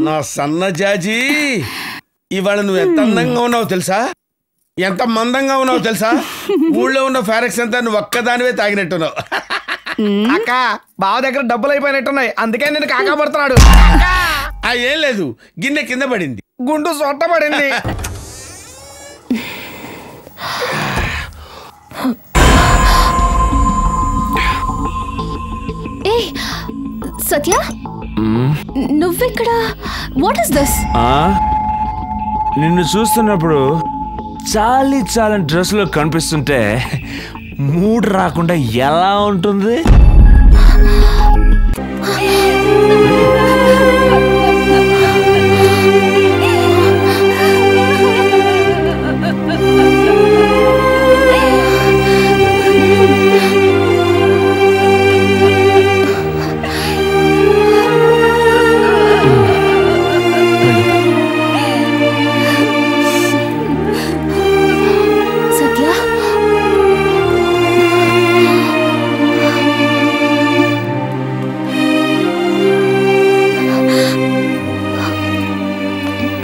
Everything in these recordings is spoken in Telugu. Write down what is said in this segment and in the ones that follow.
నా సన్నజాజీ ఇవాళ నువ్వు ఎంత అందంగా ఉన్నావు తెలుసా, ఎంత మందంగా ఉన్నావు తెలుసా. ఊళ్ళో ఉన్న ఫారెక్స్ అంతా నువ్వు ఒక్కదానివే తాగినట్టున్నావు. అక్క బావ దగ్గర డబ్బులు అయిపోయినట్టున్నాయి, అందుకే నేను కాకా పడుతున్నాడు. ఏం లేదు, గిన్నె కింద పడింది, గుండు సొట్ట పడింది. సత్య, నువ్వెక్కడ? What is this? నిన్ను చూస్తున్నప్పుడు చాలని డ్రెస్ లో కనిపిస్తుంటే మూడ్ రాకుండా ఎలా ఉంటుంది?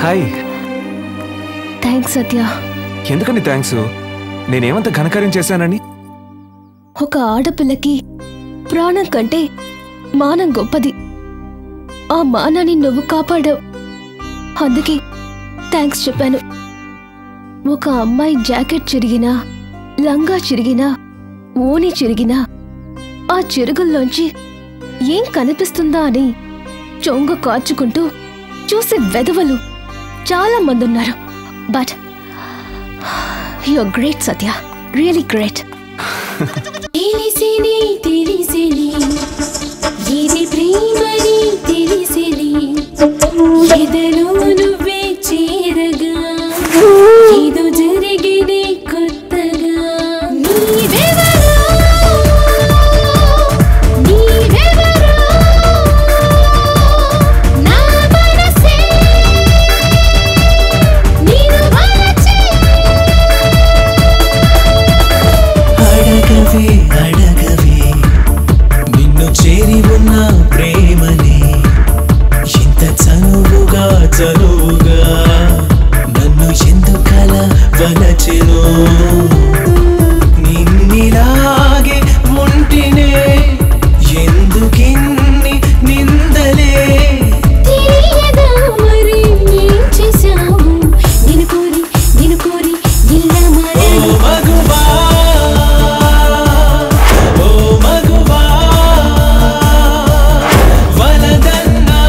హాయ్. థ్యాంక్స్ సత్య. ఎందుకని థ్యాంక్స్? నేనేమంత ఘనకార్యం చేశానని? ఒక ఆడపిల్లకి ప్రాణం కంటే మానం గొప్పది. ఆ మానాన్ని నువ్వు కాపాడావు, అందుకే థ్యాంక్స్ చెప్పాను. ఒక అమ్మాయి జాకెట్ చిరిగినా, లంగా చిరిగినా, ఓని చిరిగినా ఆ చిరుగుల్లోంచి ఏం కనిపిస్తుందా అని చొంగ కార్చుకుంటూ చూసే వెధవలు చాలా మంది ఉన్నారు. But you are great Satya, really great. తెలిసిని తెలిసిని ఇది ప్రేమని తెలిసిని ఎదలో నువ్వే చేరగా ఏదో జరిగినే కొత్తగా. నన్ను ఎందుకల వలచెను, నిన్నిలాగే ఉంటినే ఎందుకిన్ని నిందలే. తెలియదా మరి ఏం చేశావు, నిన్ను కోరి ఇలా మారి. ఓ మగువా, ఓ మగువా, వలదన్నా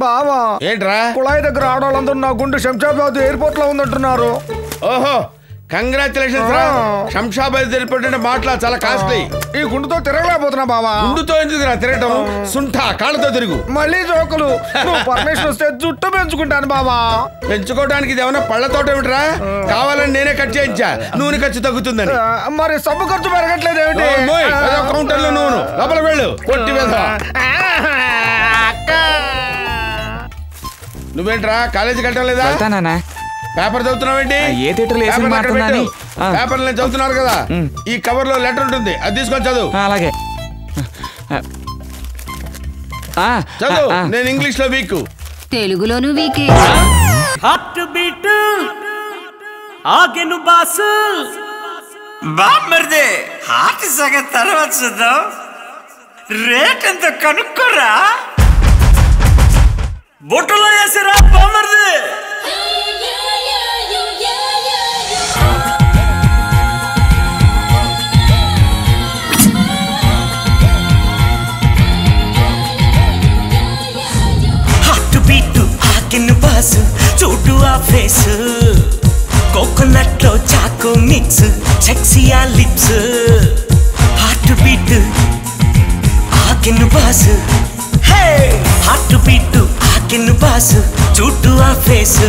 బావా. ఏంట్రా? కుళాయి దగ్గర ఆడవాళ్ళందరూ నా గుండు శంషాబాద్ ఎయిర్పోర్ట్ లో ఉందంటున్నారు. ఓహో, కంగ్రాచులేషన్స్ రా. శంషాబాద్ ఎయిర్పోర్ట్ అంటే మాటలా చాలా కాస్ట్లీ. ఈ గుండుతో తిరగలేకపోతున్నా బావా. గుండుతో ఎందుకురా తిరగటం, సుంఠ కాళ్ళతో తిరుగు. మళ్ళీ జోకులు. నువ్వు పర్మిషన్ వస్తే జుట్టు పెంచుకుంటాను బావా. పెంచుకోవడానికి ఇది ఏమన్నా పళ్ళ తోట ఏమిట్రా? కావాలని నేనే కట్ చేయించా, నూనె ఖర్చు తగ్గుతుందని. మరి సబ్బు ఖర్చు పెరగట్లేదు ఏమిటి? కౌంటర్ లో నూనె లోపలికి వెళ్ళు. కొట్టి వెళ్తా. నువ్వేంట్రా కాలేజీకి వెళ్ళటం లేదా? పేపర్ చదువుతున్నావేంటి? ఏ థియేటర్లో పేపర్ నేను చదువుతున్నారు కదా, ఈ కవర్ లో లెటర్ ఉంటుంది, అది తీసుకొని చదువు. అలాగే చదువు. నేను ఇంగ్లీష్ లో వీక్, తెలుగులోను వీకే. హార్ట్ బీట్ ఆగెను బాసు బామ్మర్దే. హార్ట్ సగం తర్వాత చూద్దాం, రేట్ ఎంత కనుక్కోరా. బొట్టులో వేసారా బామ్మర్దే. హార్ట్ బీట్ ఆగెను బాసు, చూడు ఆ ఫేస్, కోకోనట్ లో చాకో మిక్స్, సెక్సీయా లిప్స్. హార్ట్ బీట్ ఆగెను బాసు, హే హార్ట్ బీట్ ఆగెను బాసు, చూడు ఆ ఫేస్,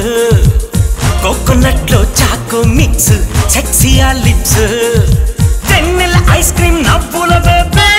కోకోనట్ లో చాకో మిక్స్, సెక్సీయా లిప్స్. వెన్నెల ఐస్ క్రీమ్ నవ్వుల బేబే,